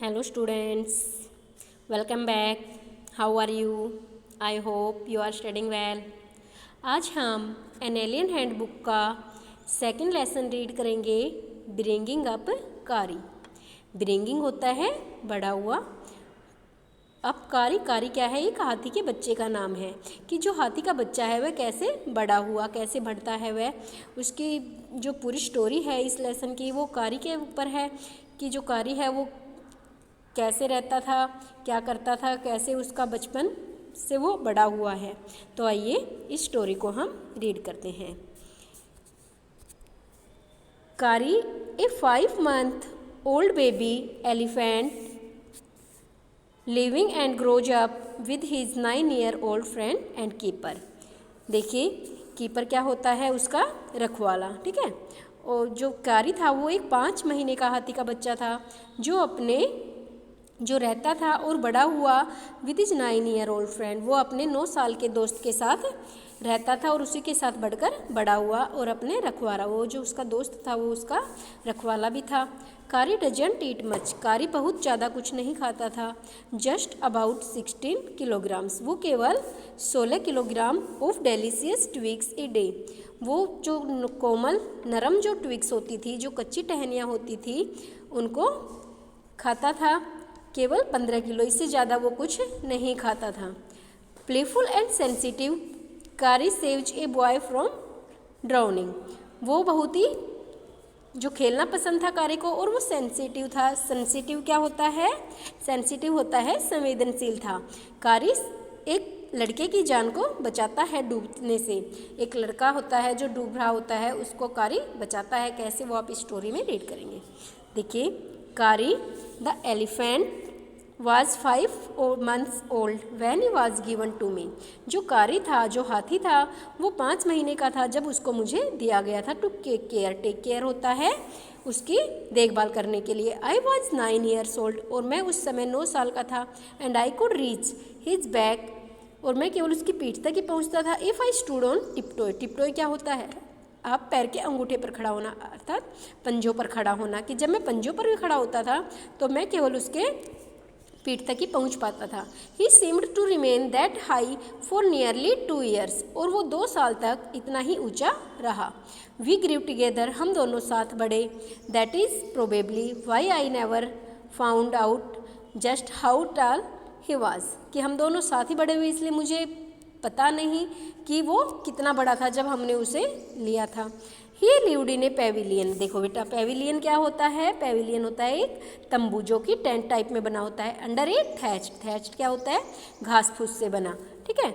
Hello students, welcome back. How are you? I hope you are studying well. आज हम an alien handbook का second lesson read करेंगे, bringing up कारी। Bringing होता है बड़ा हुआ, अब कारी। कारी क्या है? एक हाथी के बच्चे का नाम है कि जो हाथी का बच्चा है वह कैसे बड़ा हुआ, कैसे बढ़ता है वह। उसकी जो पूरी स्टोरी है इस लेसन की वो कारी के ऊपर है कि जो कारी है वो कैसे रहता था, क्या करता था, कैसे उसका बचपन से वो बड़ा हुआ है। तो आइए इस स्टोरी को हम रीड करते हैं। कारी, ए 5 month old baby elephant living and grows up with his 9-year-old friend and keeper। देखिए कीपर क्या होता है? उसका रखवाला, ठीक है। और जो कारी था वो एक 5 महीने का हाथी का बच्चा था जो रहता था और बड़ा हुआ विद इज 9-year-old फ्रेंड। वो अपने 9 साल के दोस्त के साथ रहता था और उसी के साथ बढ़कर बड़ा हुआ और अपने रखवाला, वो जो उसका दोस्त था वो उसका रखवाला भी था। कारी डजंट ईट मच। कारी बहुत ज़्यादा कुछ नहीं खाता था। Just about 16 kilograms. वो केवल 16 kilogram of delicious twigs a day. वो जो कोमल नरम जो ट्विग्स होती थी, जो कच्ची टहनियाँ होती थी, उनको खाता था। केवल 15 किलो, इससे ज़्यादा वो कुछ नहीं खाता था। प्लेफुल एंड सेंसिटिव, कारी saves a boy from drowning. वो बहुत ही जो खेलना पसंद था कारी को, और वो सेंसिटिव था। सेंसिटिव क्या होता है? सेंसिटिव होता है संवेदनशील था। कारी एक लड़के की जान को बचाता है डूबने से। एक लड़का होता है जो डूब रहा होता है, उसको कारी बचाता है। कैसे, वो आप इस स्टोरी में रीड करेंगे। देखिए, कारी the elephant was 5 months old when he was given to me। जो कारी था, जो हाथी था, वो 5 महीने का था जब उसको मुझे दिया गया था। To take care, take care होता है उसकी देखभाल करने के लिए। आई वॉज 9 years old, और मैं उस समय 9 साल का था। And I could reach his back, और मैं केवल उसकी पीठ तक ही पहुँचता था। If I stood on tiptoe. Tiptoe क्या होता है? आप पैर के अंगूठे पर खड़ा होना, अर्थात पंजों पर खड़ा होना। कि जब मैं पंजों पर भी खड़ा होता था तो मैं केवल उसके पीठ तक ही पहुंच पाता था। He seemed to remain that high for nearly 2 years, और वो 2 साल तक इतना ही ऊंचा रहा। वी ग्रीव टुगेदर, हम दोनों साथ बढ़े। That is probably why I never found out just how tall he was. कि हम दोनों साथ ही बड़े हुए, इसलिए मुझे पता नहीं कि वो कितना बड़ा था जब हमने उसे लिया था। ही लिव्ड इन ए पेविलियन। देखो बेटा, पेविलियन क्या होता है? पेविलियन होता है एक तंबू जो कि टेंट टाइप में बना होता है। अंडर ए थैच। थैच क्या होता है? घास फूस से बना, ठीक है।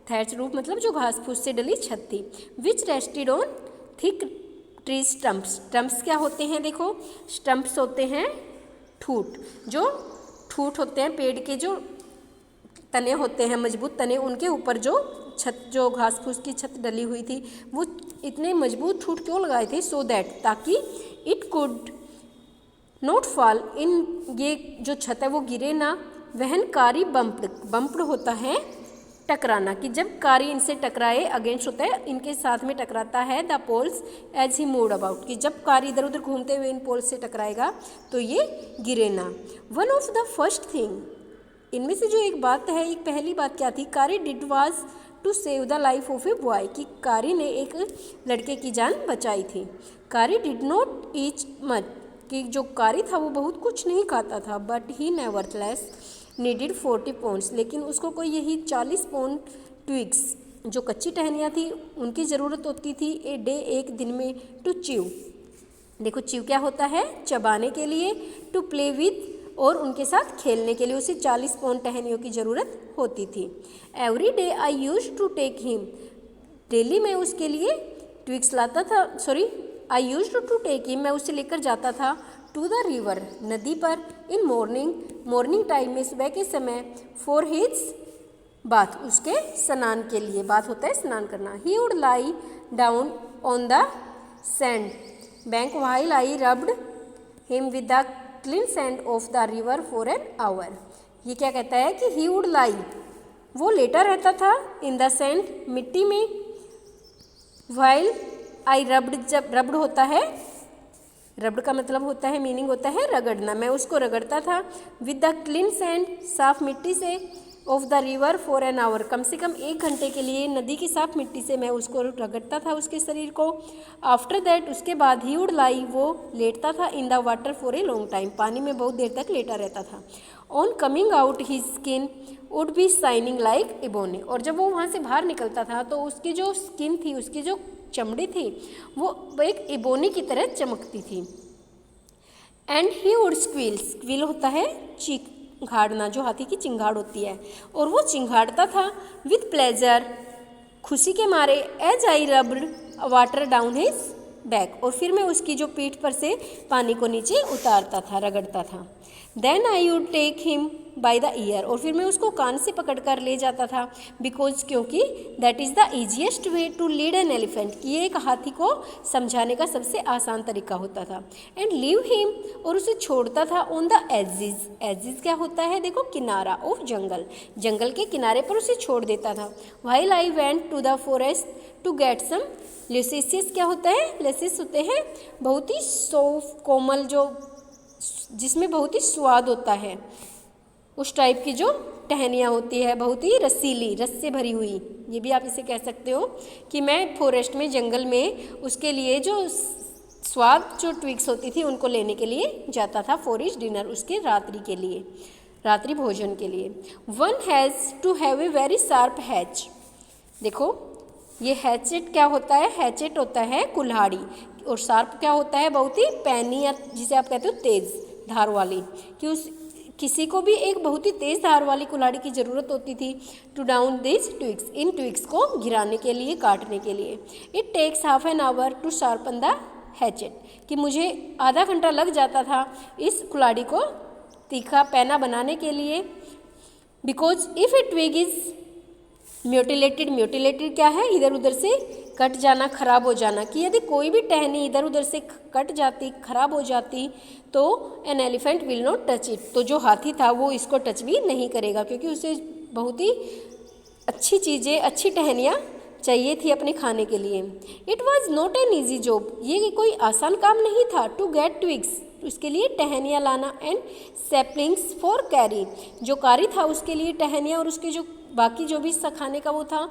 थैच रूफ मतलब जो घास फूस से डली छत थी। Which rested on thick tree stumps. Stumps क्या होते हैं? देखो, स्टम्प्स होते हैं ठूट। जो ठूट होते हैं पेड़ के, जो तने होते हैं, मजबूत तने, उनके ऊपर जो छत, जो घास फूस की छत डली हुई थी, वो इतने मजबूत ठूट क्यों लगाए थे? सो दैट, ताकि it could not fall in, ये जो छत है वो गिरे ना। वहन कारी बम्प्ड। बम्प्ड होता है टकराना, कि जब कारी इनसे टकराए, अगेंस्ट होता है, इनके साथ में टकराता है। The poles as he moved about, कि जब कारी इधर उधर घूमते हुए इन पोल्स से टकराएगा तो ये गिरे ना। One of the first thing, इनमें से जो एक बात है, एक पहली बात क्या थी? Kari did was to save the life of a boy, कि कारी ने एक लड़के की जान बचाई थी। Kari did not eat much, कि जो कारी था वो बहुत कुछ नहीं खाता था। But he nevertheless needed 40 pounds, लेकिन उसको कोई यही 40 pound ट्विग्स, जो कच्ची टहनियाँ थी, उनकी ज़रूरत होती थी ए डे, एक दिन में। To chew. देखो, च्यू क्या होता है? चबाने के लिए। टू प्ले विद, और उनके साथ खेलने के लिए उसे 40 pound टहनियों की ज़रूरत होती थी। Every day I used to take him, daily मैं उसके लिए ट्विग्स लाता था। I used to take him, मैं उसे लेकर जाता था। टू द रिवर, नदी पर। इन मॉर्निंग, मॉर्निंग टाइम में, सुबह के समय। फॉर हिज बाथ, उसके स्नान के लिए। बात होता है स्नान करना। He would lie down on the sand bank while I rubbed him with the clean sand of the river for an our. ये क्या कहता है? कि ही वुड लाई, वो लेटा रहता था, इन द सैंड, मिट्टी में। व्हाइल आई रब्ड, जब रब्ड होता है रब्ड का मतलब होता है, मीनिंग होता है रगड़ना। मैं उसको रगड़ता था विद द क्लीन सैंड, साफ मिट्टी से, of the river for an hour, कम से कम 1 घंटे के लिए नदी की साफ मिट्टी से मैं उसको रगड़ता था उसके शरीर को। आफ्टर दैट, उसके बाद ही वुड लाई, वो लेटता था in the water for a long time, पानी में बहुत देर तक लेटा रहता था। On coming out his skin would be shining like ebony, और जब वो वहाँ से बाहर निकलता था तो उसकी जो स्किन थी, उसकी जो चमड़ी थी, वो एक एबोनी की तरह चमकती थी। And he would squeal, squeal होता है चिंघाड़ना, जो हाथी की चिंगाड़ होती है, और वो चिंघाड़ता था विथ प्लेजर, खुशी के मारे, as I rubbed water down his back, और फिर मैं उसकी जो पीठ पर से पानी को नीचे उतारता था, रगड़ता था। Then I would take him by the ear, और फिर मैं उसको कान से पकड़ कर ले जाता था, बिकॉज, क्योंकि that is the easiest way to lead an elephant, कि ये एक हाथी को समझाने का सबसे आसान तरीका होता था। एंड लीव हिम, और उसे छोड़ता था ऑन द एजिज, एजिज क्या होता है देखो, किनारा ऑफ जंगल, जंगल के किनारे पर उसे छोड़ देता था। While I went to the forest to get some luscious, क्या होता है, लेसिस होते हैं बहुत ही सॉफ्ट कोमल, जो जिसमें बहुत ही स्वाद होता है, उस टाइप की जो टहनियाँ होती है, बहुत ही रसीली, रस से भरी हुई, ये भी आप इसे कह सकते हो कि मैं फॉरेस्ट में, जंगल में उसके लिए जो स्वाद जो ट्विग्स होती थी उनको लेने के लिए जाता था फॉर हिज डिनर, उसके रात्रि के लिए, रात्रि भोजन के लिए। One has to have a very sharp hatch, देखो ये हैचेट क्या होता है, हैचेट होता है कुल्हाड़ी, और शार्प क्या होता है, बहुत ही पैनी, या जिसे आप कहते हो तेज़ धार वाली, कि उस किसी को भी एक बहुत ही तेज़ धार वाली कुल्हाड़ी की ज़रूरत होती थी टू डाउन दिस ट्विग्स, इन ट्विग्स को गिराने के लिए, काटने के लिए। It takes half an hour to sharpen the hatchet, कि मुझे आधा घंटा लग जाता था इस कुल्हाड़ी को तीखा पैना बनाने के लिए। Because if a twig is mutilated, mutilated क्या है, इधर उधर से कट जाना, खराब हो जाना, कि यदि कोई भी टहनी इधर उधर से कट जाती, खराब हो जाती, तो an elephant will not touch it, तो जो हाथी था वो इसको टच भी नहीं करेगा, क्योंकि उसे बहुत ही अच्छी चीज़ें, अच्छी टहनियाँ चाहिए थी अपने खाने के लिए। It was not an easy job, ये कोई आसान काम नहीं था, टू गेट ट्विग्स, उसके लिए टहनियाँ लाना, एंड सैपलिंग्स फॉर कैरी, जो कारी था उसके लिए टहनियाँ, और उसके जो बाकी जो भी खाने का वो था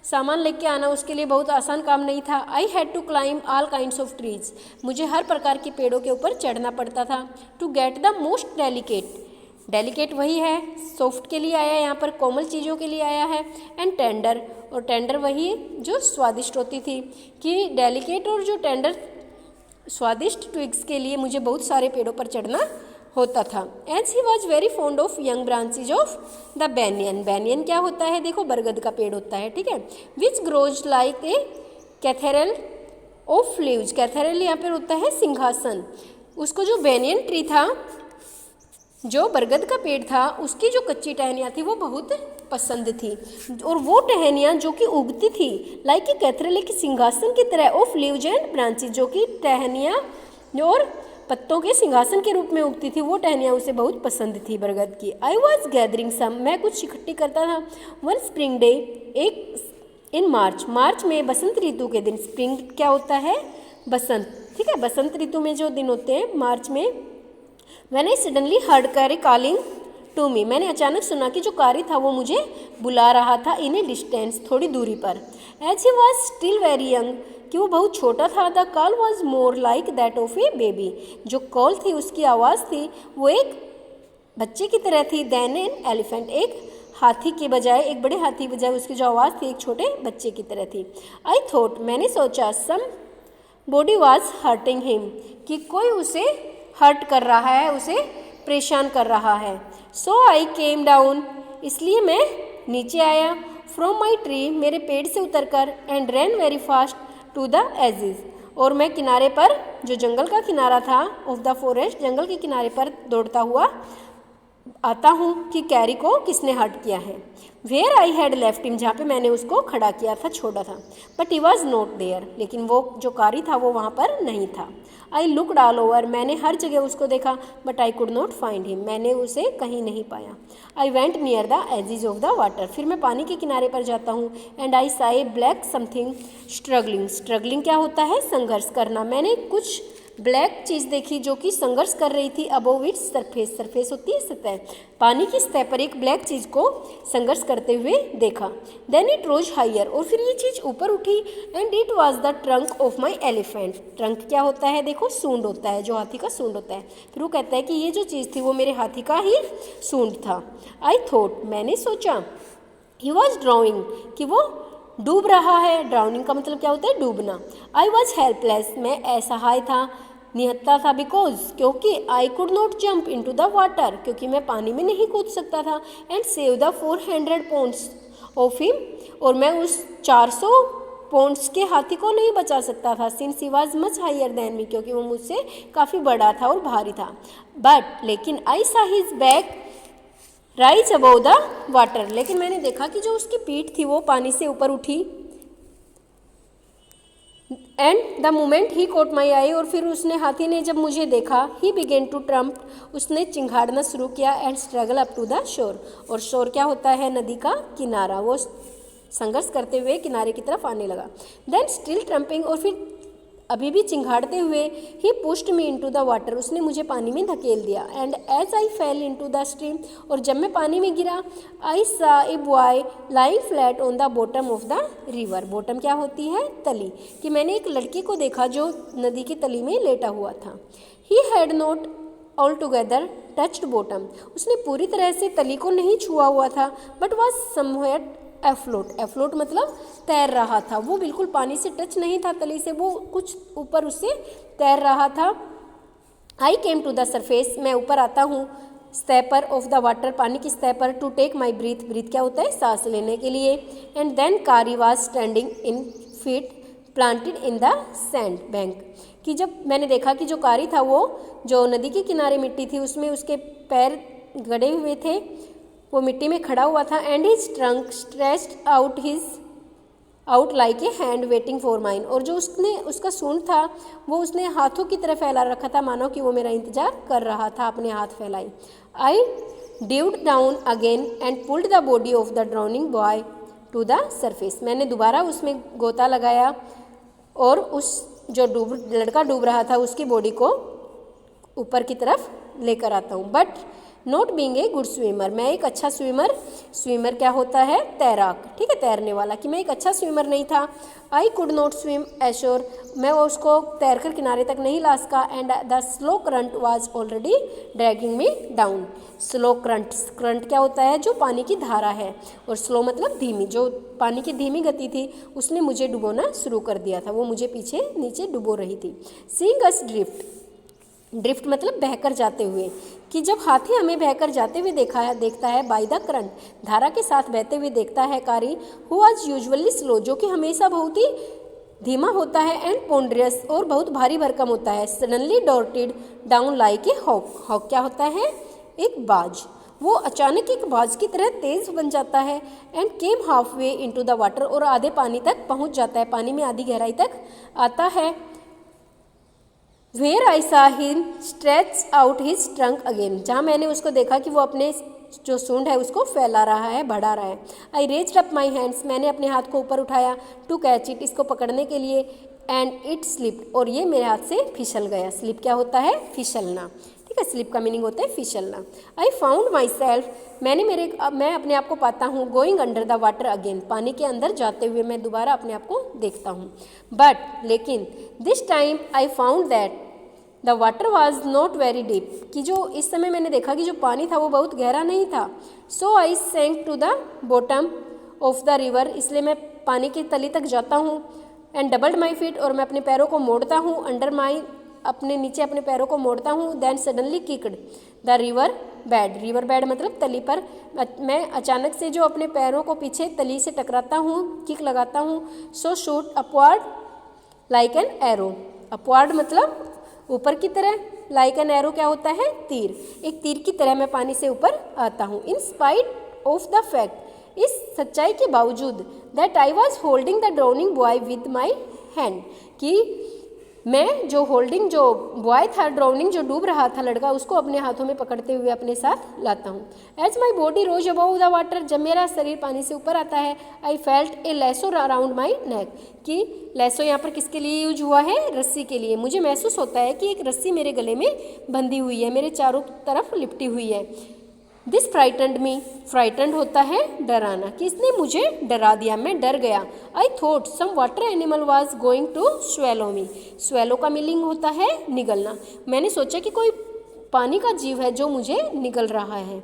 सामान लेके आना, उसके लिए बहुत आसान काम नहीं था। I had to climb all kinds of trees, मुझे हर प्रकार के पेड़ों के ऊपर चढ़ना पड़ता था। To get the most delicate, delicate वही है, सॉफ्ट के लिए आया है यहाँ पर, कोमल चीज़ों के लिए आया है, एंड टेंडर, और टेंडर वही जो स्वादिष्ट होती थी, कि डेलिकेट और जो टेंडर स्वादिष्ट ट्विग्स के लिए मुझे बहुत सारे पेड़ों पर चढ़ना होता था। As he was very fond of young branches of the banyan, banyan क्या होता है देखो, बरगद का पेड़ होता है, ठीक है, which grows like a cathedral of leaves, cathedral यहाँ पर होता है सिंहासन, उसको जो बैनियन ट्री था, जो बरगद का पेड़ था, उसकी जो कच्ची टहनियाँ थी वो बहुत पसंद थी, और वो टहनियाँ जो कि उगती थी लाइक ए कैथेरल के सिंहासन की तरह, ऑफ लीव्स एंड ब्रांचेज, जो कि टहनियाँ और पत्तों के सिंहासन के रूप में उगती थी, वो टहनियाँ उसे बहुत पसंद थी बरगद की। आई वॉज गैदरिंग सम, मैं कुछ इकट्ठी करता था। वन स्प्रिंग डे, एक इन मार्च, मार्च में बसंत ऋतु के दिन, स्प्रिंग क्या होता है, बसंत, ठीक है, बसंत ऋतु में जो दिन होते हैं मार्च में। When I suddenly heard Kari calling to me, मैंने अचानक सुना कि जो कारी था वो मुझे बुला रहा था, इन ए डिस्टेंस, थोड़ी दूरी पर। As he was still very young, कि वो बहुत छोटा था। The call was more like that of a baby, जो कॉल थी उसकी आवाज़ थी वो एक बच्चे की तरह थी, देन एन एलिफेंट, एक हाथी के बजाय, एक बड़े हाथी के बजाय उसकी जो आवाज़ थी एक छोटे बच्चे की तरह थी। आई थॉट, मैंने सोचा, somebody was hurting him, कि कोई उसे हर्ट कर रहा है, उसे परेशान कर रहा है। सो आई केम डाउन, इसलिए मैं नीचे आया, फ्रॉम माई ट्री, मेरे पेड़ से उतरकर, and ran very fast to the edges, और मैं किनारे पर, जो जंगल का किनारा था, ऑफ द फॉरेस्ट, जंगल के किनारे पर दौड़ता हुआ आता हूँ कि कैरी को किसने हर्ट किया है। Where I had left him, जहाँ पे मैंने उसको खड़ा किया था, छोड़ा था, but he was not there, लेकिन वो जो कारी था वो वहाँ पर नहीं था। आई लुकड ऑल ओवर, मैंने हर जगह उसको देखा, but I could not find him, मैंने उसे कहीं नहीं पाया। I went near the edges of the water, फिर मैं पानी के किनारे पर जाता हूँ, and I Sai black something struggling, struggling क्या होता है, संघर्ष करना, मैंने कुछ ब्लैक चीज़ देखी जो कि संघर्ष कर रही थी अबोव इट्स सरफेस, सरफेस होती है सतह, पानी की सतह पर एक ब्लैक चीज़ को संघर्ष करते हुए देखा। देन इट रोज हायर, और फिर ये चीज़ ऊपर उठी, and it was the trunk of my elephant. Trunk क्या होता है, देखो सूंड होता है, जो हाथी का सूंड होता है। फिर वो कहता है कि ये जो चीज़ थी वो मेरे हाथी का ही सूंड था। आई थॉट, मैंने सोचा, ही वॉज ड्राउनिंग, कि वो डूब रहा है। ड्राउनिंग का मतलब क्या होता है, डूबना। आई वॉज हेल्पलेस, मैं असहाय था, निहत्था था, बिकॉज, क्योंकि I could not jump into the water, क्योंकि मैं पानी में नहीं कूद सकता था, and save the 400 pounds of him, और मैं उस 400 पाउंड्स के हाथी को नहीं बचा सकता था, since he was much higher than me, क्योंकि वो मुझसे काफ़ी बड़ा था और भारी था। बट लेकिन I saw his back rise above the water, लेकिन मैंने देखा कि जो उसकी पीठ थी वो पानी से ऊपर उठी। And the moment he caught my eye, और फिर उसने, हाथी ने जब मुझे देखा, ही बिगेन टू ट्रम्प, उसने चिंघाड़ना शुरू किया, and struggle up to the shore, और शोर क्या होता है, नदी का किनारा, वो संघर्ष करते हुए किनारे की तरफ आने लगा। देन स्टिल ट्रम्पिंग, और फिर अभी भी चिंघाड़ते हुए, he pushed me into the water, उसने मुझे पानी में धकेल दिया। And as I fell into the stream, और जब मैं पानी में गिरा, I saw a boy lying flat on the bottom of the river. Bottom क्या होती है, तली, कि मैंने एक लड़के को देखा जो नदी की तली में लेटा हुआ था। He had not all together touched bottom, उसने पूरी तरह से तली को नहीं छुआ हुआ था, बट वॉज समवेट एफ्लोट, एफ्लोट मतलब तैर रहा था, वो बिल्कुल पानी से टच नहीं था तली से, वो कुछ ऊपर उससे तैर रहा था। आई केम टू द सरफेस, मैं ऊपर आता हूँ सतह पर, ऑफ द वाटर, पानी की सतह पर, to take my breath, breath क्या होता है, सांस लेने के लिए। And then Kari was standing in feet planted in the sand bank, कि जब मैंने देखा कि जो कारी था वो जो नदी के किनारे मिट्टी थी उसमें उसके पैर गड़े हुए थे, वो मिट्टी में खड़ा हुआ था। And his trunk stretched out like a hand waiting for mine, और जो उसका सूंड था वो उसने हाथों की तरह फैला रखा था, मानो कि वो मेरा इंतजार कर रहा था, अपने हाथ फैलाई। I dived down again and pulled the body of the drowning boy to the surface, मैंने दोबारा उसमें गोता लगाया और उस जो लड़का डूब रहा था उसकी बॉडी को ऊपर की तरफ लेकर आता हूँ। But not being a good swimmer, मैं एक अच्छा स्विमर क्या होता है, तैराक, ठीक है, तैरने वाला, कि मैं एक अच्छा स्विमर नहीं था। आई कुड नॉट स्विम एश्योर, मैं उसको तैरकर किनारे तक नहीं ला सका। And the slow current was already dragging me down, slow current, current क्या होता है, जो पानी की धारा है, और स्लो मतलब धीमी, जो पानी की धीमी गति थी उसने मुझे डुबोना शुरू कर दिया था, वो मुझे पीछे नीचे डुबो रही थी। सीइंग अस ड्रिफ्ट, ड्रिफ्ट मतलब बहकर जाते हुए, कि जब हाथी हमें बहकर जाते हुए देखता है, बाय द करंट, धारा के साथ बहते हुए देखता है, कारी हु वाज यूजुअली स्लो, जो कि हमेशा बहुत ही धीमा होता है, एंड पोंड्रियस, और बहुत भारी भरकम होता है, सडनली डॉटेड down like a hawk, hawk क्या होता है, एक बाज, वो अचानक एक बाज की तरह तेज बन जाता है। And came half way into the water, और आधे पानी तक पहुंच जाता है, पानी में आधी गहराई तक आता है। Where I saw him stretch out his trunk again, जहाँ मैंने उसको देखा कि वो अपने जो सूंड है उसको फैला रहा है, बढ़ा रहा है। I raised up my hands, मैंने अपने हाथ को ऊपर उठाया, to catch it, इसको पकड़ने के लिए, and it slipped, और ये मेरे हाथ से फिसल गया। स्लिप क्या होता है, फिसलना, ठीक है, स्लिप का मीनिंग होता है फिसलना। I found myself, मैं अपने आप को पाता हूँ, going under the water again, पानी के अंदर जाते हुए मैं दोबारा अपने आप को देखता हूँ। बट लेकिन this time I found that the water was not very deep, कि जो इस समय मैंने देखा कि जो पानी था वो बहुत गहरा नहीं था। So I sank to the bottom of the river, इसलिए मैं पानी की तली तक जाता हूँ। एंड डबल्ड माई फीट, और मैं अपने पैरों को मोड़ता हूँ, अंडर माई, अपने नीचे अपने पैरों को मोड़ता हूँ। Then suddenly kicked the river bed, river bed मतलब तली पर, मैं अचानक से जो अपने पैरों को पीछे तली से टकराता हूँ, किक लगाता हूँ। सो shoot upward like an arrow, upward मतलब ऊपर की तरह, लाइक एन एरो क्या होता है, तीर, एक तीर की तरह मैं पानी से ऊपर आता हूँ। In spite of the fact, इस सच्चाई के बावजूद, that I was holding the drowning boy with my hand, कि मैं जो होल्डिंग जो बॉय था ड्राउनिंग जो डूब रहा था लड़का, उसको अपने हाथों में पकड़ते हुए अपने साथ लाता हूँ। As my body rose above the water, जब मेरा शरीर पानी से ऊपर आता है, I felt a lasso around my neck, कि लैसो यहाँ पर किसके लिए यूज हुआ है, रस्सी के लिए। मुझे महसूस होता है कि एक रस्सी मेरे गले में बंधी हुई है, मेरे चारों तरफ लिपटी हुई है। दिस फ्राइटेंड मी, फ्राइटेंड होता है डराना, कि इसने मुझे डरा दिया, मैं डर गया। I thought some water animal was going to swallow me, swallow का मीनिंग होता है निगलना। मैंने सोचा कि कोई पानी का जीव है जो मुझे निगल रहा है।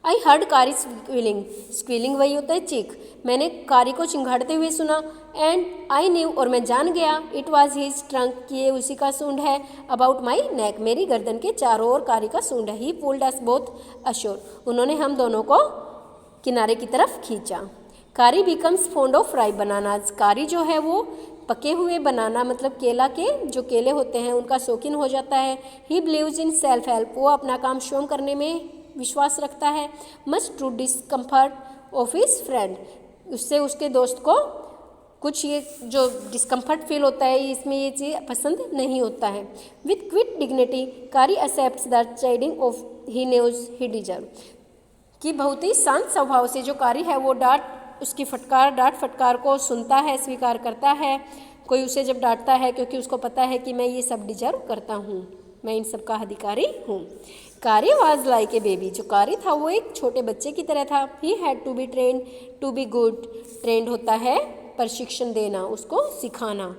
आई हर्ड कारी स्क्वीलिंग, स्क्वीलिंग वही होता है चीख, मैंने कारी को चिंघाड़ते हुए सुना। एंड आई न्यू, और मैं जान गया, इट वॉज हिज ट्रंक, कि ये उसी का सूंड है। अबाउट माई नेक, मेरी गर्दन के चारों ओर कारी का सूंड है। ही पुल्ड अस बोथ अशोर, उन्होंने हम दोनों को किनारे की तरफ खींचा। कारी becomes fond of fry bananas, कारी जो है वो पके हुए बनाना मतलब केला के जो केले होते हैं उनका शौकीन हो जाता है। He believes in self help, वो अपना काम स्वयं करने में विश्वास रखता है। Much to discomfort of his friend, उससे उसके दोस्त को कुछ ये जो डिस्कम्फर्ट फील होता है इसमें ये चीज़ पसंद नहीं होता है। विथ क्विट डिग्निटी कारी accepts the chiding of he news he deserve, कि बहुत ही शांत स्वभाव से जो कारी है वो उसकी डांट फटकार को सुनता है, स्वीकार करता है। कोई उसे जब डांटता है क्योंकि उसको पता है कि मैं ये सब डिजर्व करता हूँ, मैं इन सब का अधिकारी हूँ। कारी वाज लाइक ए बेबी, जो कारी था वो एक छोटे बच्चे की तरह था। He had to be trained to be good, trained होता है प्रशिक्षण देना, उसको सिखाना,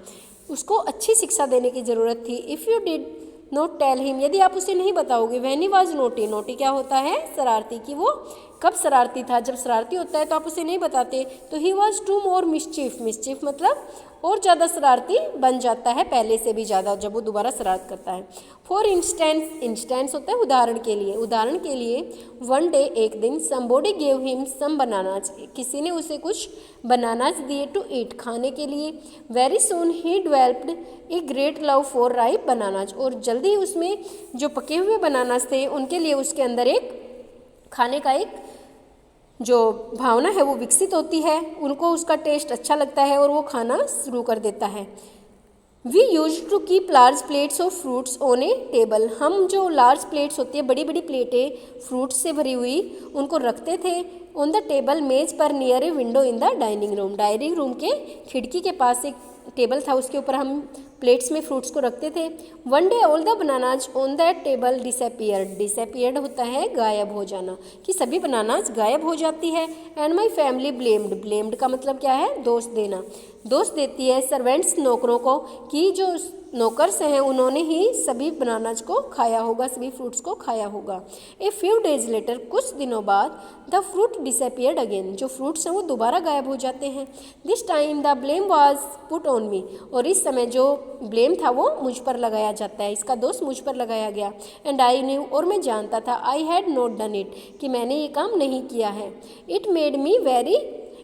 उसको अच्छी शिक्षा देने की ज़रूरत थी। If you did not tell him, यदि आप उसे नहीं बताओगे। When he was naughty, naughty क्या होता है, शरारती, कि वो कब शरारती था, जब शरारती होता है तो आप उसे नहीं बताते। तो he was to more mischief, mischief मतलब और ज़्यादा शरारती बन जाता है पहले से भी ज़्यादा जब वो दोबारा शरारत करता है। फॉर इंस्टेंस, इंस्टेंस होता है उदाहरण के लिए, उदाहरण के लिए। वन डे, एक दिन, somebody gave him some bananas, किसी ने उसे कुछ बनानाज दिए टू ईट, खाने के लिए। Very soon he developed a great love for ripe bananas, और जल्दी उसमें जो पके हुए बनानाज थे उनके लिए उसके अंदर एक खाने का एक जो भावना है वो विकसित होती है, उनको उसका टेस्ट अच्छा लगता है और वो खाना शुरू कर देता है। We used to keep large plates of fruits on a table, हम जो लार्ज प्लेट्स होती है, बड़ी बड़ी प्लेटें फ्रूट्स से भरी हुई, उनको रखते थे ऑन द टेबल, मेज पर, near a window in the dining room, dining room के खिड़की के पास एक टेबल था, उसके ऊपर हम प्लेट्स में फ्रूट्स को रखते थे। One day all the bananas on that table disappeared, disappeared होता है गायब हो जाना, कि सभी बनानाज गायब हो जाती है। And my family blamed, blamed का मतलब क्या है, दोष देना, दोष देती है सर्वेंट्स, नौकरों को, कि जो नौकर्स हैं उन्होंने ही सभी बनानाज को खाया होगा, सभी फ्रूट्स को खाया होगा। ए फ्यू डेज लेटर, कुछ दिनों बाद, द फ्रूट डिसअपियर्ड अगेन, जो फ्रूट्स हैं वो दोबारा गायब हो जाते हैं। This time the blame was put on me, और इस समय जो ब्लेम था वो मुझ पर लगाया जाता है, इसका दोष मुझ पर लगाया गया। एंड आई न्यू, और मैं जानता था, I had not done it, कि मैंने ये काम नहीं किया है। It made me very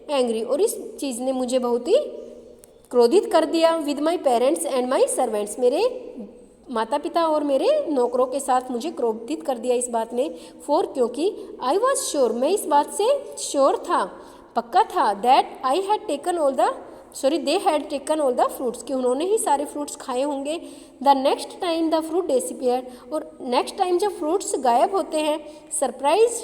angry, और इस चीज़ ने मुझे बहुत ही क्रोधित कर दिया। With my parents and my servants, मेरे माता पिता और मेरे नौकरों के साथ मुझे क्रोधित कर दिया इस बात ने। फॉर, क्योंकि आई वॉज श्योर, मैं इस बात से श्योर था, पक्का था। That I had taken all the they had taken all the fruits, कि उन्होंने ही सारे फ्रूट्स खाए होंगे। The next time the fruit disappeared, और नेक्स्ट टाइम जब फ्रूट्स गायब होते हैं, surprise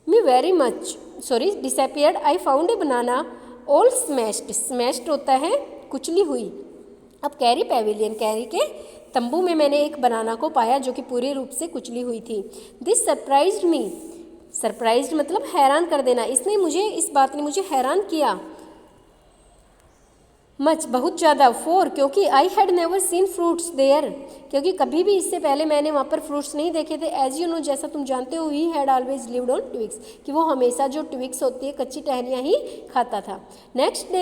me very much, disappeared, I found a banana all smashed, smashed होता है कुचली हुई। अब कैरी पैविलियन, कैरी के तंबू में मैंने एक बनाना को पाया जो कि पूरी रूप से कुचली हुई थी। दिस सरप्राइज्ड मी, सरप्राइज्ड मतलब हैरान कर देना, इसने मुझे, इस बात ने मुझे हैरान किया। मच बहुत ज़्यादा। फॉर, क्योंकि I had never seen fruits there, क्योंकि कभी भी इससे पहले मैंने वहाँ पर फ्रूट्स नहीं देखे थे। एज यू नो, जैसा तुम जानते हो, he had always lived on twigs, कि वो हमेशा जो ट्विक्स होती है, कच्ची टहनियाँ ही खाता था। Next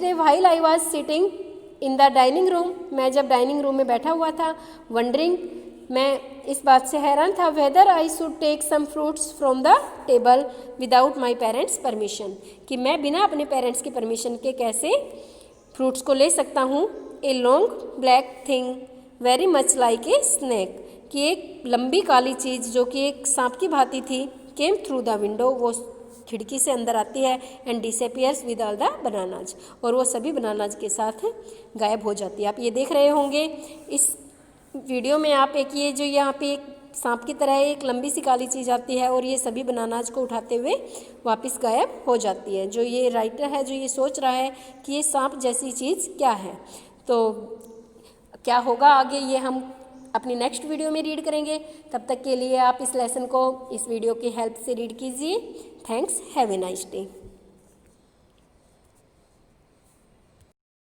day while I was sitting in the dining room, मैं जब डाइनिंग रूम में बैठा हुआ था, वंडरिंग, मैं इस बात से हैरान था, whether I should take some fruits from the table without my parents permission, कि मैं बिना अपने पेरेंट्स की परमिशन के कैसे फ्रूट्स को ले सकता हूँ। A long black thing very much like a snack, कि एक लंबी काली चीज़ जो कि एक सांप की भांति थी, केम थ्रू द विंडो, वो खिड़की से अंदर आती है and disappears with all the bananas, और वो सभी बनानाज के साथ गायब हो जाती है। आप ये देख रहे होंगे इस वीडियो में, आप एक ये जो यहाँ पे एक सांप की तरह एक लंबी सी काली चीज़ आती है और ये सभी बनानाज को उठाते हुए वापस गायब हो जाती है। जो ये राइटर है जो ये सोच रहा है कि ये सांप जैसी चीज़ क्या है, तो क्या होगा आगे ये हम अपनी नेक्स्ट वीडियो में रीड करेंगे। तब तक के लिए आप इस लेसन को इस वीडियो की हेल्प से रीड कीजिए। Thanks, have a nice day.